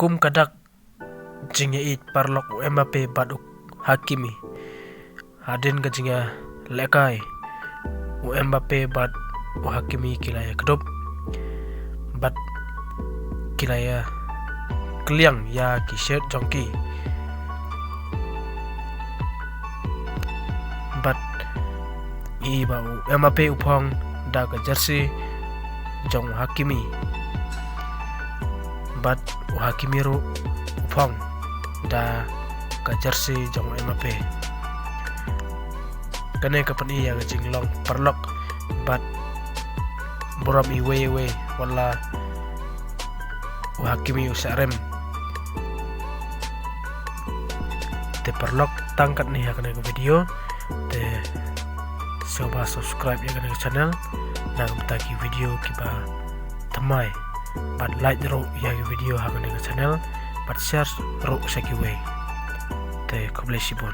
kum kadak jinga it parlok Mbappe baduk Hakimi hadin ka jinga lekai Mbappe bad Hakimi kilaya kedop bad kilaya kliang ya ki shirt jongki bad i ba Mbappe upong da ka jersey jong Hakimi bad Hakimi ro upong da ka jersey jong Mbappe kane ka pani ya jing long parlok bad boram i we wala Hakimi usarem te parlok tangkat nih ya kane video te coba subscribe ya kane channel na betaki video kiba tamai bad like ro ya video ha kane channel bad share ro saki we te koblesibon